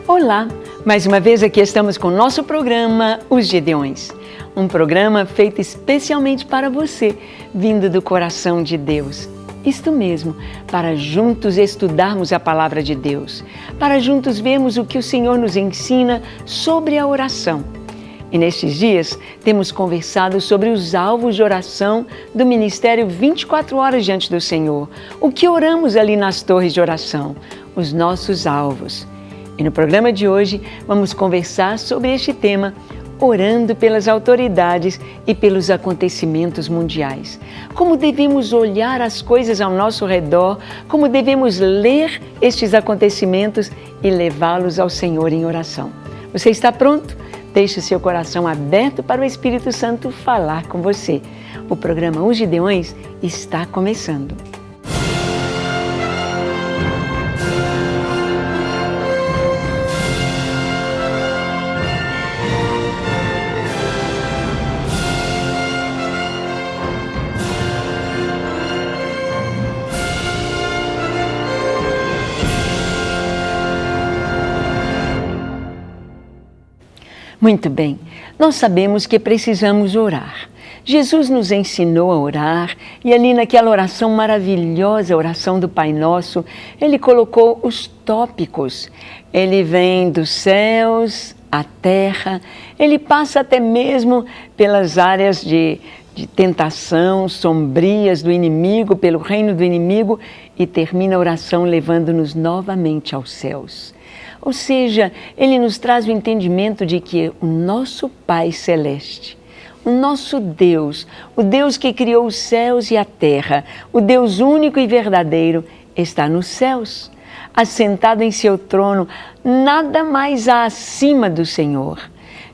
Olá, mais uma vez aqui estamos com o nosso programa Os Gedeões. Um programa feito especialmente para você, vindo do coração de Deus. Isto mesmo, para juntos estudarmos a Palavra de Deus, para juntos vermos o que o Senhor nos ensina sobre a oração. E nestes dias temos conversado sobre os alvos de oração do Ministério 24 Horas Diante do Senhor. O que oramos ali nas torres de oração, os nossos alvos. E no programa de hoje vamos conversar sobre este tema, orando pelas autoridades e pelos acontecimentos mundiais. Como devemos olhar as coisas ao nosso redor, como devemos ler estes acontecimentos e levá-los ao Senhor em oração. Você está pronto? Deixe o seu coração aberto para o Espírito Santo falar com você. O programa Os Gedeões está começando. Muito bem, nós sabemos que precisamos orar. Jesus nos ensinou a orar e ali naquela oração maravilhosa, a oração do Pai Nosso, Ele colocou os tópicos. Ele vem dos céus, à terra, Ele passa até mesmo pelas áreas de tentação, sombrias do inimigo, pelo reino do inimigo e termina a oração levando-nos novamente aos céus. Ou seja, Ele nos traz o entendimento de que o nosso Pai Celeste, o nosso Deus, o Deus que criou os céus e a terra, o Deus único e verdadeiro, está nos céus, assentado em seu trono, nada mais há acima do Senhor.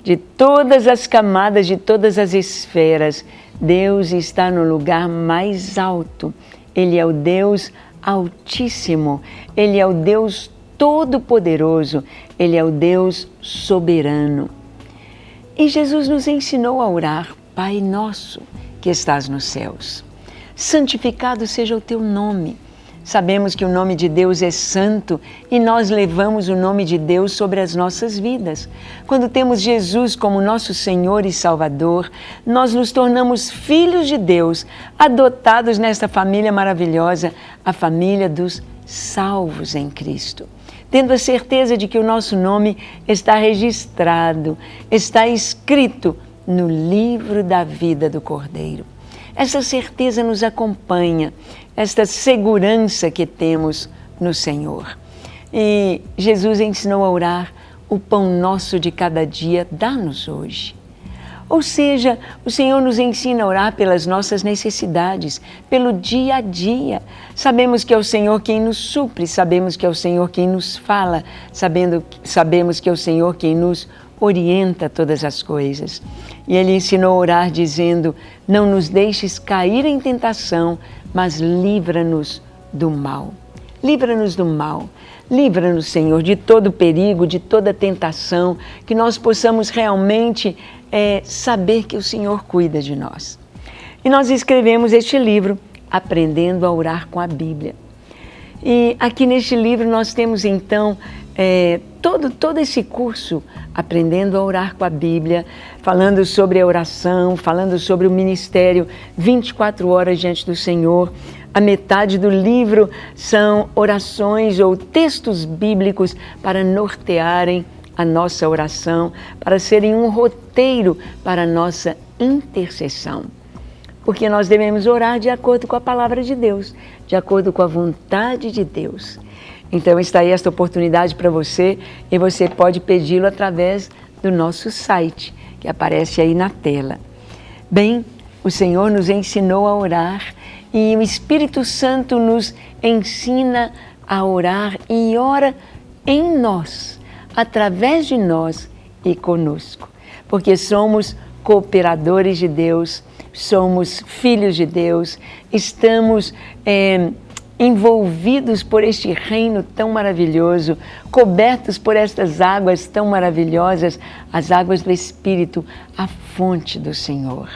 De todas as camadas, de todas as esferas, Deus está no lugar mais alto. Ele é o Deus Altíssimo, Ele é o Deus Todo-Poderoso, Ele é o Deus soberano. E Jesus nos ensinou a orar, Pai Nosso, que estás nos céus. Santificado seja o teu nome. Sabemos que o nome de Deus é santo e nós levamos o nome de Deus sobre as nossas vidas. Quando temos Jesus como nosso Senhor e Salvador, nós nos tornamos filhos de Deus, adotados nesta família maravilhosa, a família dos salvos em Cristo. Tendo a certeza de que o nosso nome está registrado, está escrito no livro da vida do Cordeiro. Essa certeza nos acompanha, esta segurança que temos no Senhor. E Jesus ensinou a orar, o pão nosso de cada dia, dá-nos hoje. Ou seja, o Senhor nos ensina a orar pelas nossas necessidades, pelo dia a dia. Sabemos que é o Senhor quem nos supre, sabemos que é o Senhor quem nos fala, sabemos que é o Senhor quem nos orienta todas as coisas. E Ele ensinou a orar dizendo, não nos deixes cair em tentação, mas livra-nos do mal. Livra-nos do mal. Livra-nos, Senhor, de todo perigo, de toda tentação, que nós possamos realmente saber que o Senhor cuida de nós. E nós escrevemos este livro, Aprendendo a Orar com a Bíblia. E aqui neste livro nós temos então todo esse curso, Aprendendo a Orar com a Bíblia, falando sobre a oração, falando sobre o ministério 24 horas diante do Senhor. A metade do livro são orações ou textos bíblicos para nortearem a nossa oração, para serem um roteiro para a nossa intercessão. Porque nós devemos orar de acordo com a palavra de Deus, de acordo com a vontade de Deus. Então está aí esta oportunidade para você e você pode pedi-lo através do nosso site, que aparece aí na tela. Bem, o Senhor nos ensinou a orar e o Espírito Santo nos ensina a orar e ora em nós, através de nós e conosco, porque somos cooperadores de Deus, somos filhos de Deus, estamos envolvidos por este reino tão maravilhoso, cobertos por estas águas tão maravilhosas, as águas do Espírito, a fonte do Senhor.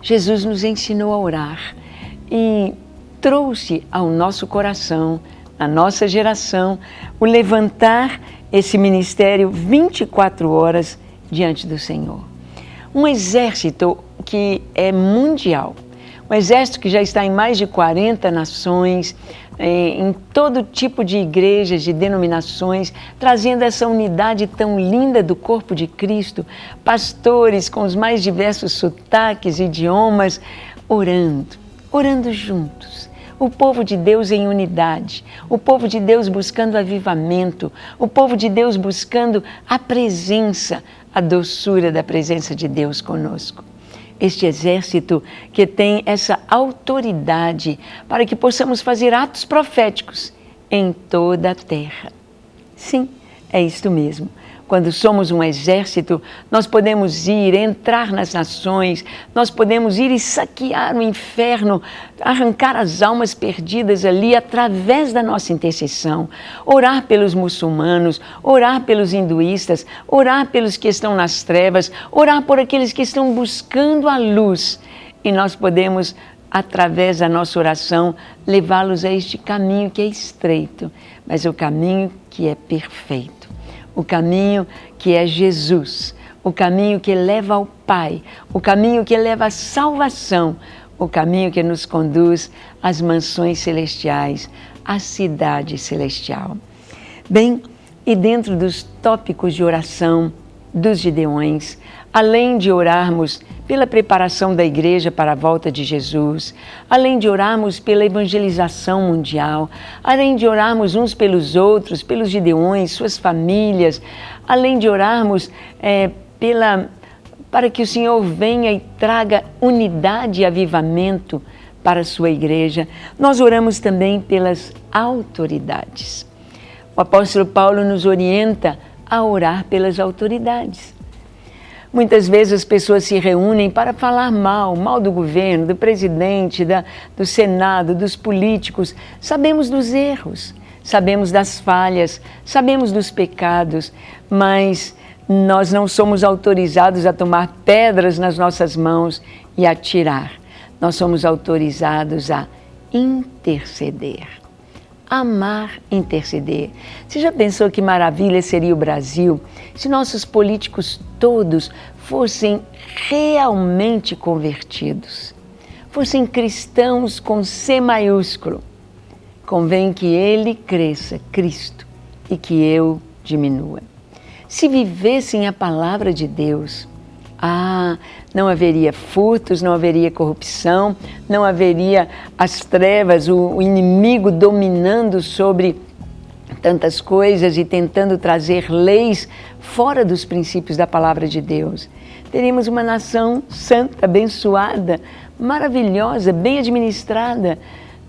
Jesus nos ensinou a orar e trouxe ao nosso coração, à nossa geração, o levantar esse ministério 24 horas diante do Senhor. Um exército que é mundial, um exército que já está em mais de 40 nações, em todo tipo de igrejas, de denominações, trazendo essa unidade tão linda do corpo de Cristo, pastores com os mais diversos sotaques, idiomas, orando juntos. O povo de Deus em unidade, o povo de Deus buscando avivamento, o povo de Deus buscando a presença, a doçura da presença de Deus conosco. Este exército que tem essa autoridade para que possamos fazer atos proféticos em toda a terra. Sim, é isto mesmo. Quando somos um exército, nós podemos ir, entrar nas nações, nós podemos ir e saquear o inferno, arrancar as almas perdidas ali através da nossa intercessão, orar pelos muçulmanos, orar pelos hinduístas, orar pelos que estão nas trevas, orar por aqueles que estão buscando a luz. E nós podemos, através da nossa oração, levá-los a este caminho que é estreito, mas o caminho que é perfeito. O caminho que é Jesus, o caminho que leva ao Pai, o caminho que leva à salvação, o caminho que nos conduz às mansões celestiais, à cidade celestial. Bem, e dentro dos tópicos de oração dos Gideões, além de orarmos pela preparação da igreja para a volta de Jesus, além de orarmos pela evangelização mundial, além de orarmos uns pelos outros, pelos Gideões, suas famílias, além de orarmos para que o Senhor venha e traga unidade e avivamento para a sua igreja, nós oramos também pelas autoridades. O apóstolo Paulo nos orienta a orar pelas autoridades. Muitas vezes as pessoas se reúnem para falar mal do governo, do presidente, do Senado, dos políticos. Sabemos dos erros, sabemos das falhas, sabemos dos pecados, mas nós não somos autorizados a tomar pedras nas nossas mãos e atirar. Nós somos autorizados a interceder. Amar, interceder. Você já pensou que maravilha seria o Brasil se nossos políticos todos fossem realmente convertidos, fossem cristãos com C maiúsculo? Convém que ele cresça, Cristo, e que eu diminua. Se vivessem a palavra de Deus, não haveria furtos, não haveria corrupção, não haveria as trevas, o inimigo dominando sobre tantas coisas e tentando trazer leis fora dos princípios da palavra de Deus. Teríamos uma nação santa, abençoada, maravilhosa, bem administrada.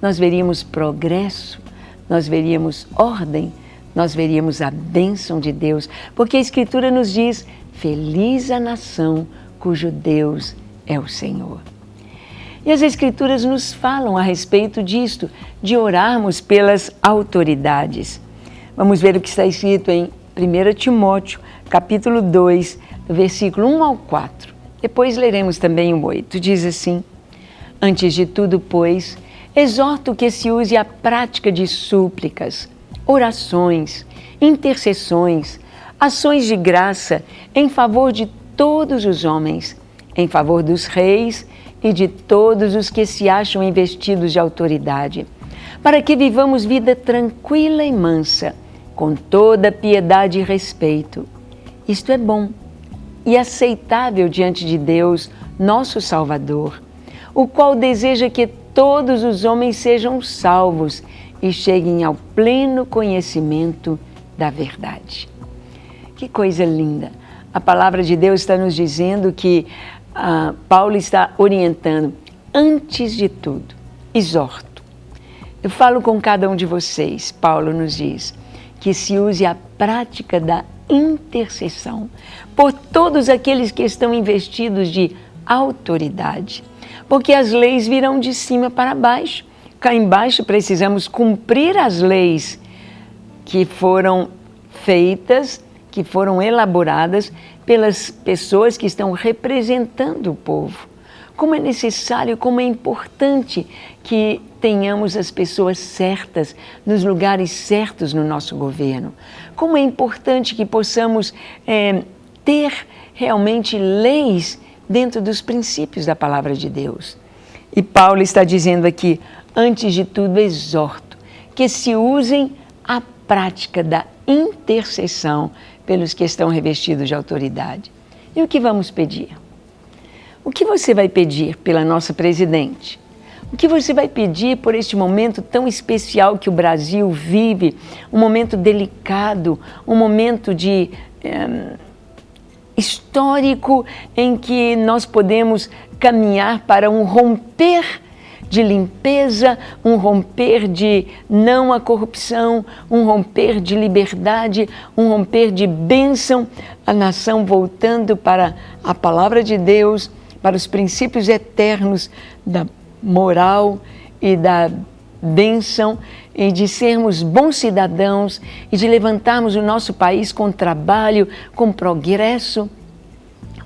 Nós veríamos progresso, nós veríamos ordem, nós veríamos a bênção de Deus, porque a Escritura nos diz: feliz a nação cujo Deus é o Senhor. E as Escrituras nos falam a respeito disto, de orarmos pelas autoridades. Vamos ver o que está escrito em 1 Timóteo, capítulo 2, versículo 1 ao 4. Depois leremos também o 8. Diz assim: antes de tudo, pois, exorto que se use a prática de súplicas, orações, intercessões, ações de graça em favor de todos os homens, em favor dos reis e de todos os que se acham investidos de autoridade, para que vivamos vida tranquila e mansa, com toda piedade e respeito. Isto é bom e aceitável diante de Deus, nosso Salvador, o qual deseja que todos os homens sejam salvos e cheguem ao pleno conhecimento da verdade. Que coisa linda! A palavra de Deus está nos dizendo que Paulo está orientando, antes de tudo, exorto. Eu falo com cada um de vocês, Paulo nos diz, que se use a prática da intercessão por todos aqueles que estão investidos de autoridade, porque as leis virão de cima para baixo. Cá embaixo precisamos cumprir as leis que foram feitas, que foram elaboradas pelas pessoas que estão representando o povo. como é necessário, como é importante que tenhamos as pessoas certas, nos lugares certos no nosso governo. Como é importante que possamos ter realmente leis dentro dos princípios da palavra de Deus. E Paulo está dizendo aqui, antes de tudo, exorto que se usem a prática da intercessão pelos que estão revestidos de autoridade. E o que vamos pedir? O que você vai pedir pela nossa presidente? O que você vai pedir por este momento tão especial que o Brasil vive, um momento delicado, um momento de histórico em que nós podemos caminhar para um romper de limpeza, um romper de não à corrupção, um romper de liberdade, um romper de bênção, a nação voltando para a palavra de Deus, para os princípios eternos da moral e da bênção, e de sermos bons cidadãos e de levantarmos o nosso país com trabalho, com progresso.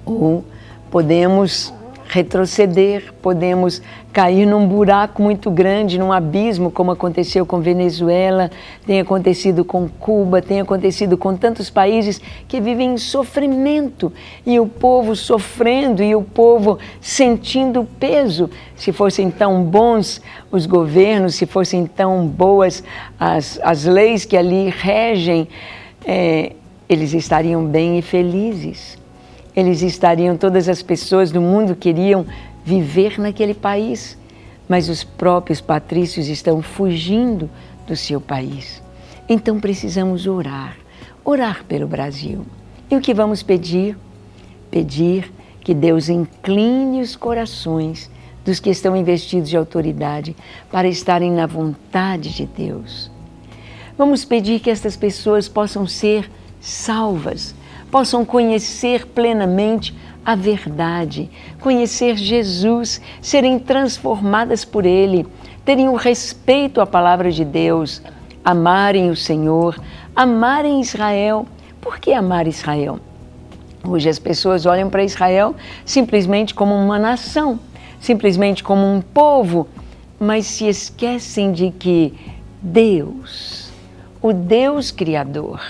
Ou podemos retroceder, podemos cair num buraco muito grande, num abismo, como aconteceu com Venezuela, tem acontecido com Cuba, tem acontecido com tantos países que vivem em sofrimento, e o povo sofrendo, e o povo sentindo o peso. Se fossem tão bons os governos, se fossem tão boas as leis que ali regem, eles estariam bem e felizes. Eles estariam, todas as pessoas do mundo queriam viver naquele país, mas os próprios patrícios estão fugindo do seu país. Então precisamos orar pelo Brasil. E o que vamos pedir? Pedir que Deus incline os corações dos que estão investidos de autoridade para estarem na vontade de Deus. Vamos pedir que estas pessoas possam ser salvas, possam conhecer plenamente a verdade, conhecer Jesus, serem transformadas por Ele, terem o respeito à palavra de Deus, amarem o Senhor, amarem Israel. Por que amar Israel? Hoje as pessoas olham para Israel simplesmente como uma nação, simplesmente como um povo, mas se esquecem de que Deus, o Deus Criador,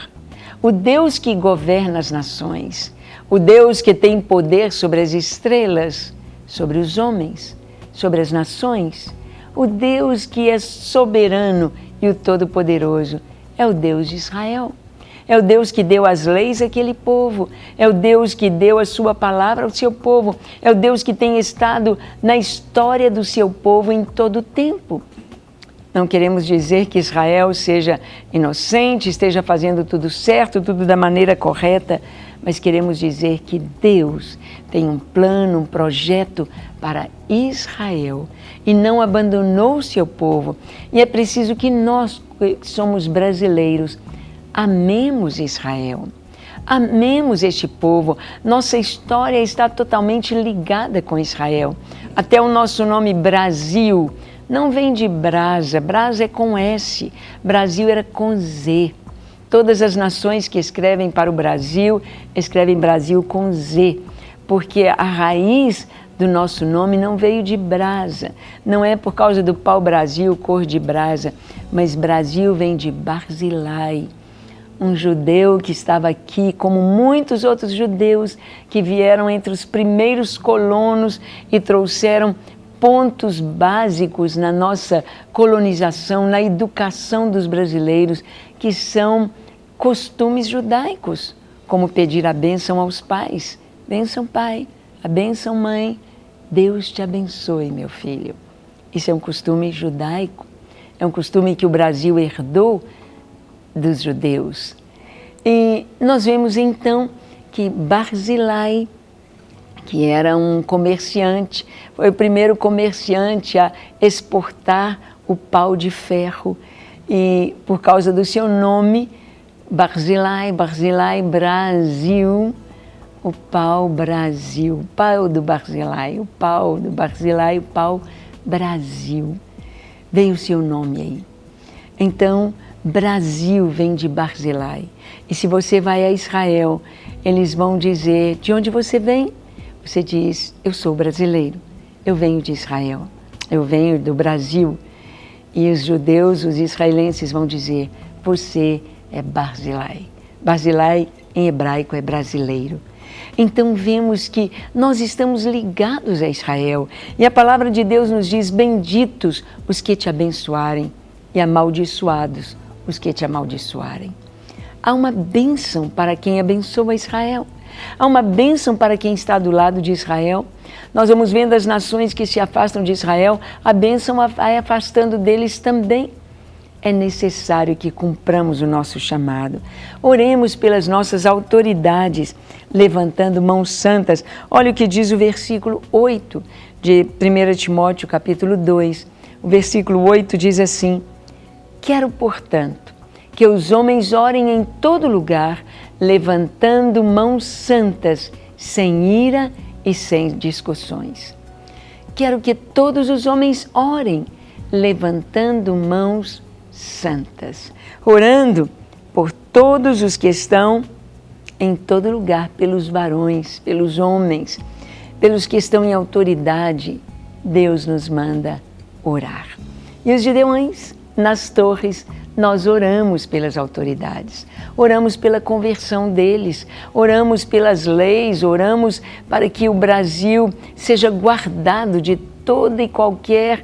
o Deus que governa as nações, o Deus que tem poder sobre as estrelas, sobre os homens, sobre as nações, o Deus que é soberano e o Todo-Poderoso, é o Deus de Israel. É o Deus que deu as leis àquele povo, é o Deus que deu a sua palavra ao seu povo, é o Deus que tem estado na história do seu povo em todo o tempo. Não queremos dizer que Israel seja inocente, esteja fazendo tudo certo, tudo da maneira correta, mas queremos dizer que Deus tem um plano, um projeto para Israel e não abandonou o seu povo. E é preciso que nós, que somos brasileiros, amemos Israel, amemos este povo. Nossa história está totalmente ligada com Israel. Até o nosso nome Brasil não vem de brasa, brasa é com S, Brasil era com Z. Todas as nações que escrevem para o Brasil, escrevem Brasil com Z, porque a raiz do nosso nome não veio de brasa, não é por causa do pau-brasil, cor de brasa, mas Brasil vem de Barzilai, um judeu que estava aqui, como muitos outros judeus que vieram entre os primeiros colonos e trouxeram pontos básicos na nossa colonização, na educação dos brasileiros, que são costumes judaicos, como pedir a bênção aos pais. Bênção, pai, a bênção, mãe. Deus te abençoe, meu filho. Isso é um costume judaico, é um costume que o Brasil herdou dos judeus. E nós vemos então que Barzilai, que era um comerciante, foi o primeiro comerciante a exportar o pau de ferro, e por causa do seu nome, Barzilai, Barzilai, Brasil, o pau Brasil, o pau do Barzilai, o pau do Barzilai, o pau Brasil. Veio o seu nome aí. Então, Brasil vem de Barzilai. E se você vai a Israel, eles vão dizer, de onde você vem? Você diz, eu sou brasileiro. eu venho de Israel, eu venho do Brasil. E os judeus, os israelenses vão dizer, você é Barzilai. Barzilai em hebraico é brasileiro. Então vemos que nós estamos ligados a Israel. E a palavra de Deus nos diz, benditos os que te abençoarem e amaldiçoados os que te amaldiçoarem. Há uma bênção para quem abençoa Israel. Há uma bênção para quem está do lado de Israel. Nós vamos vendo as nações que se afastam de Israel, a bênção vai afastando deles também. É necessário que cumpramos o nosso chamado. Oremos pelas nossas autoridades, levantando mãos santas. Olha o que diz o versículo 8 de 1 Timóteo, capítulo 2. O versículo 8 diz assim, quero, portanto, que os homens orem em todo lugar, levantando mãos santas, sem ira e sem discussões. Quero que todos os homens orem, levantando mãos santas, orando por todos os que estão em todo lugar, pelos varões, pelos homens, pelos que estão em autoridade. Deus nos manda orar. E os gideões, nas torres, nós oramos pelas autoridades, oramos pela conversão deles, oramos pelas leis, oramos para que o Brasil seja guardado de todo e qualquer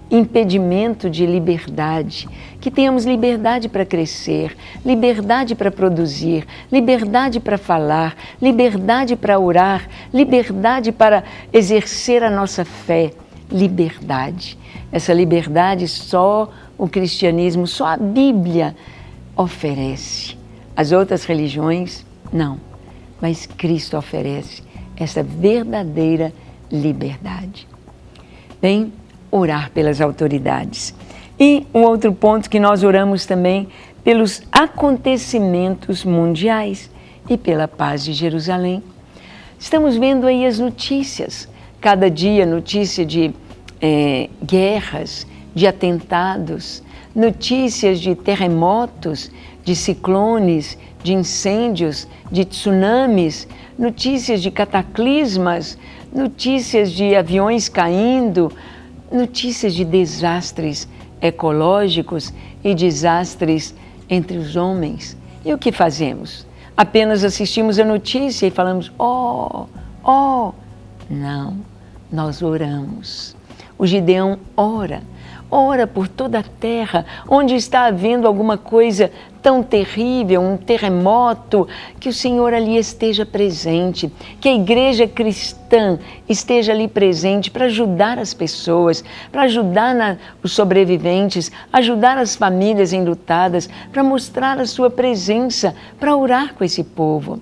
impedimento de liberdade, que tenhamos liberdade para crescer, liberdade para produzir, liberdade para falar, liberdade para orar, liberdade para exercer a nossa fé, liberdade. Essa liberdade só o cristianismo, só a Bíblia oferece. As outras religiões, não. Mas Cristo oferece essa verdadeira liberdade. Bem, orar pelas autoridades. E um outro ponto que nós oramos também pelos acontecimentos mundiais e pela paz de Jerusalém. Estamos vendo aí as notícias, cada dia notícia de guerras, de atentados, notícias de terremotos, de ciclones, de incêndios, de tsunamis, notícias de cataclismas, notícias de aviões caindo, notícias de desastres ecológicos e desastres entre os homens. E o que fazemos? Apenas assistimos a notícia e falamos, oh. Não, nós oramos. O Gideão ora por toda a terra, onde está havendo alguma coisa tão terrível, um terremoto, que o Senhor ali esteja presente, que a igreja cristã esteja ali presente para ajudar as pessoas, para ajudar os sobreviventes, ajudar as famílias enlutadas, para mostrar a sua presença, para orar com esse povo.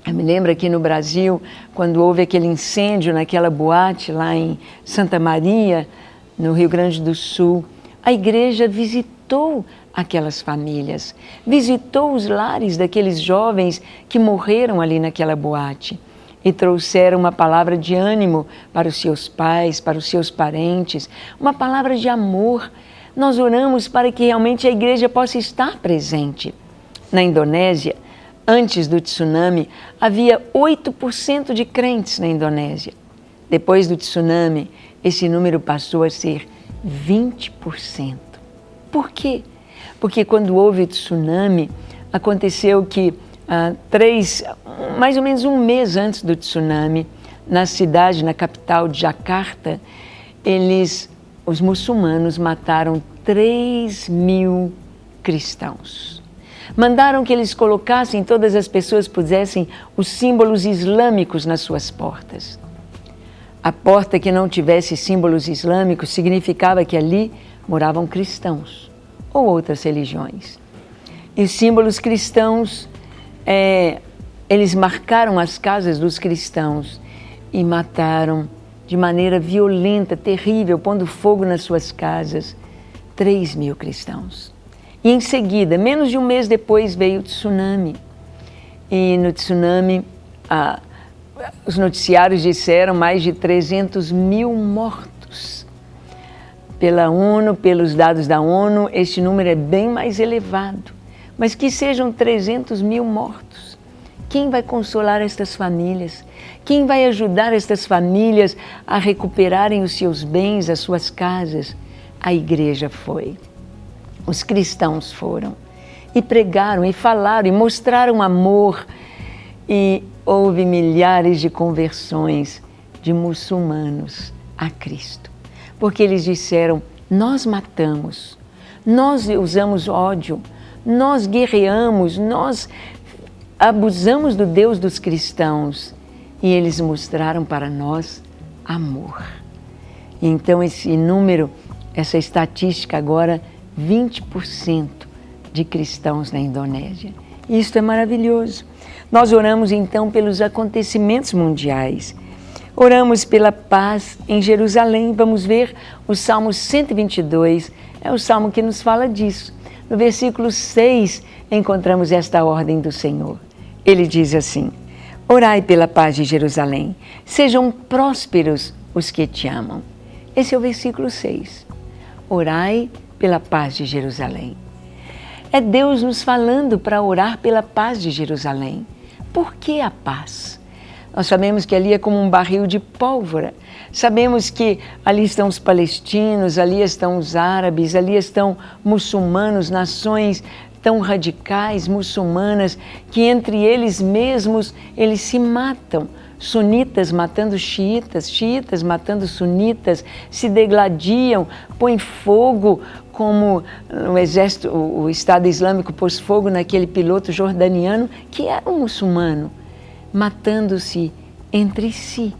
Eu me lembro aqui no Brasil, quando houve aquele incêndio naquela boate lá em Santa Maria, no Rio Grande do Sul, a igreja visitou aquelas famílias, visitou os lares daqueles jovens que morreram ali naquela boate e trouxeram uma palavra de ânimo para os seus pais, para os seus parentes, uma palavra de amor. Nós oramos para que realmente a igreja possa estar presente. Na Indonésia, antes do tsunami, havia 8% de crentes na Indonésia. Depois do tsunami, esse número passou a ser 20%. Por quê? Porque quando houve o tsunami, aconteceu que mais ou menos um mês antes do tsunami, na cidade, na capital de Jakarta, os muçulmanos mataram 3.000 cristãos. Mandaram que eles colocassem, todas as pessoas pusessem os símbolos islâmicos nas suas portas. A porta que não tivesse símbolos islâmicos significava que ali moravam cristãos ou outras religiões. E os símbolos cristãos, eles marcaram as casas dos cristãos e mataram de maneira violenta, terrível, pondo fogo nas suas casas, 3.000 cristãos. E em seguida, menos de um mês depois, veio o tsunami. E no tsunami, os noticiários disseram mais de 300.000 mortos. Pela ONU, pelos dados da ONU, este número é bem mais elevado. Mas que sejam 300.000 mortos, Quem vai consolar estas famílias? Quem vai ajudar estas famílias a recuperarem os seus bens, as suas casas? A igreja foi. Os cristãos foram. E pregaram, e falaram, e mostraram amor. E houve milhares de conversões de muçulmanos a Cristo. Porque eles disseram, nós matamos, nós usamos ódio, nós guerreamos, nós abusamos do Deus dos cristãos. E eles mostraram para nós amor. Então esse número, essa estatística agora, 20% de cristãos na Indonésia. Isso é maravilhoso. Nós oramos então pelos acontecimentos mundiais. Oramos pela paz em Jerusalém. Vamos ver o Salmo 122, é o Salmo que nos fala disso. No versículo 6 encontramos esta ordem do Senhor. Ele diz assim, orai pela paz de Jerusalém, sejam prósperos os que te amam. Esse é o versículo 6. Orai pela paz de Jerusalém. É Deus nos falando para orar pela paz de Jerusalém. Por que a paz? Nós sabemos que ali é como um barril de pólvora. Sabemos que ali estão os palestinos, ali estão os árabes, ali estão muçulmanos, nações tão radicais, muçulmanas, que entre eles mesmos eles se matam. Sunitas matando xiitas, xiitas matando sunitas, se degladiam, põem fogo, como o exército, o Estado Islâmico pôs fogo naquele piloto jordaniano, que era um muçulmano, matando-se entre si,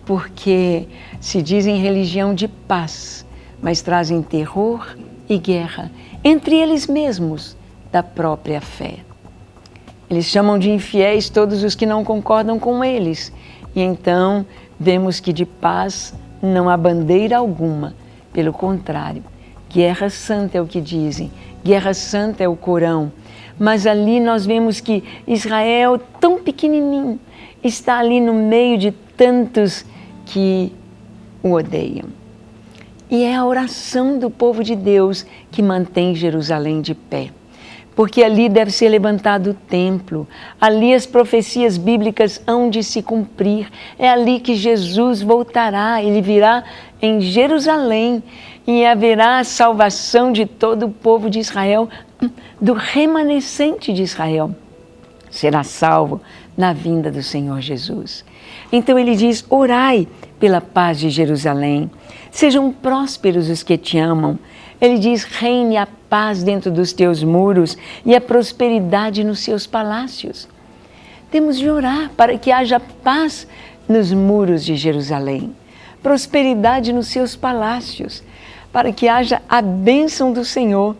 porque se dizem religião de paz, mas trazem terror e guerra entre eles mesmos da própria fé. Eles chamam de infiéis todos os que não concordam com eles. E então vemos que de paz não há bandeira alguma. Pelo contrário, guerra santa é o que dizem. Guerra santa é o Corão. Mas ali nós vemos que Israel, tão pequenininho, está ali no meio de tantos que o odeiam. E é a oração do povo de Deus que mantém Jerusalém de pé. Porque ali deve ser levantado o templo, ali as profecias bíblicas hão de se cumprir, é ali que Jesus voltará, ele virá em Jerusalém e haverá a salvação de todo o povo de Israel, do remanescente de Israel, será salvo na vinda do Senhor Jesus. Então ele diz, orai pela paz de Jerusalém, sejam prósperos os que te amam. Ele diz, reine a paz dentro dos teus muros e a prosperidade nos seus palácios. Temos de orar para que haja paz nos muros de Jerusalém, prosperidade nos seus palácios, para que haja a bênção do Senhor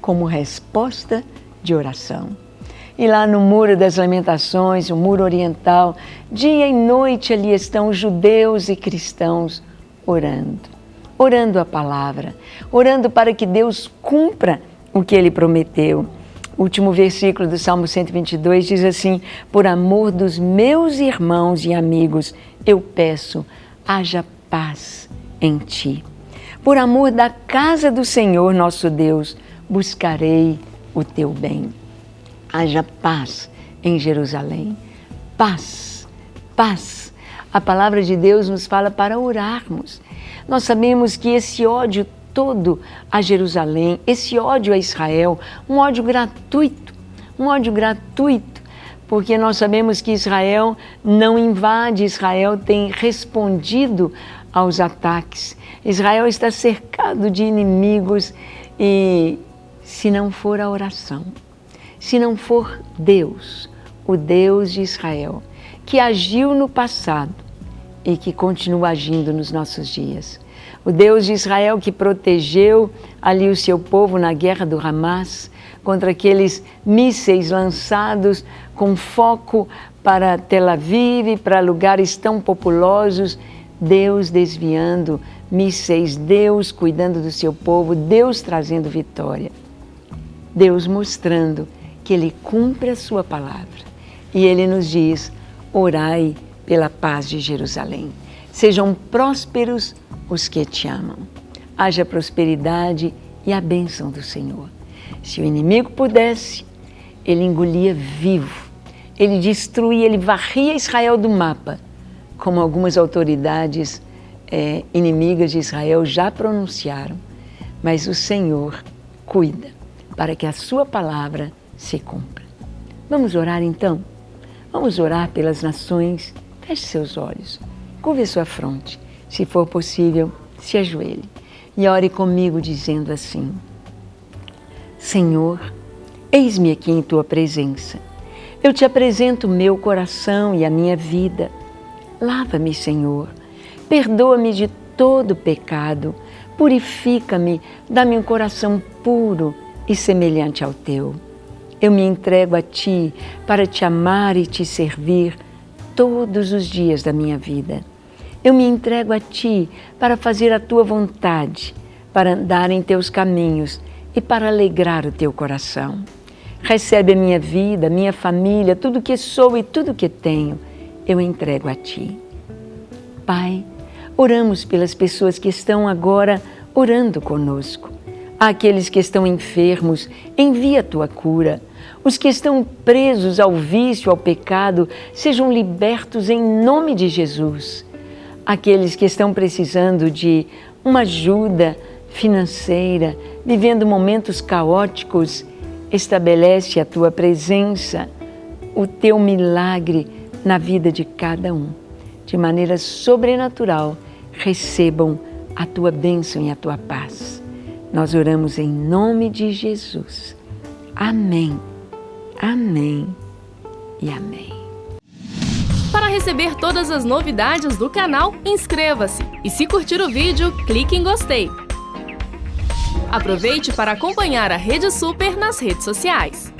como resposta de oração. E lá no Muro das Lamentações, o Muro Oriental, dia e noite ali estão judeus e cristãos orando. Orando a palavra, orando para que Deus cumpra o que Ele prometeu. O último versículo do Salmo 122 diz assim, por amor dos meus irmãos e amigos, eu peço, haja paz em ti. Por amor da casa do Senhor, nosso Deus, buscarei o teu bem. Haja paz em Jerusalém. Paz, paz. A palavra de Deus nos fala para orarmos. Nós sabemos que esse ódio todo a Jerusalém, esse ódio a Israel, um ódio gratuito, porque nós sabemos que Israel não invade, Israel tem respondido aos ataques. Israel está cercado de inimigos e se não for a oração, se não for Deus, o Deus de Israel, que agiu no passado, e que continua agindo nos nossos dias. O Deus de Israel que protegeu ali o seu povo na guerra do Hamas, contra aqueles mísseis lançados com foco para Tel Aviv, para lugares tão populosos, Deus desviando mísseis, Deus cuidando do seu povo, Deus trazendo vitória. Deus mostrando que Ele cumpre a sua palavra. E Ele nos diz, orai pela paz de Jerusalém. Sejam prósperos os que te amam. Haja prosperidade e a bênção do Senhor. Se o inimigo pudesse, ele engolia vivo ele destruía, ele varria Israel do mapa, como algumas autoridades inimigas de Israel já pronunciaram. Mas o Senhor cuida para que a sua palavra se cumpra. Vamos orar então? Vamos orar pelas nações. Feche seus olhos, curve a sua fronte. Se for possível, se ajoelhe e ore comigo dizendo assim: Senhor, eis-me aqui em Tua presença. Eu te apresento o meu coração e a minha vida. Lava-me, Senhor. Perdoa-me de todo pecado. Purifica-me. Dá-me um coração puro e semelhante ao Teu. Eu me entrego a Ti para Te amar e Te servir todos os dias da minha vida. Eu me entrego a Ti para fazer a Tua vontade, para andar em Teus caminhos e para alegrar o Teu coração. Recebe a minha vida, a minha família, tudo que sou e tudo que tenho, eu entrego a Ti. Pai, oramos pelas pessoas que estão agora orando conosco. Àqueles que estão enfermos, envia a Tua cura. Os que estão presos ao vício, ao pecado, sejam libertos em nome de Jesus. Aqueles que estão precisando de uma ajuda financeira, vivendo momentos caóticos, estabelece a Tua presença, o Teu milagre na vida de cada um. De maneira sobrenatural, recebam a Tua bênção e a Tua paz. Nós oramos em nome de Jesus. Amém, amém e amém. Para receber todas as novidades do canal, inscreva-se e se curtir o vídeo, clique em gostei. Aproveite para acompanhar a Rede Super nas redes sociais.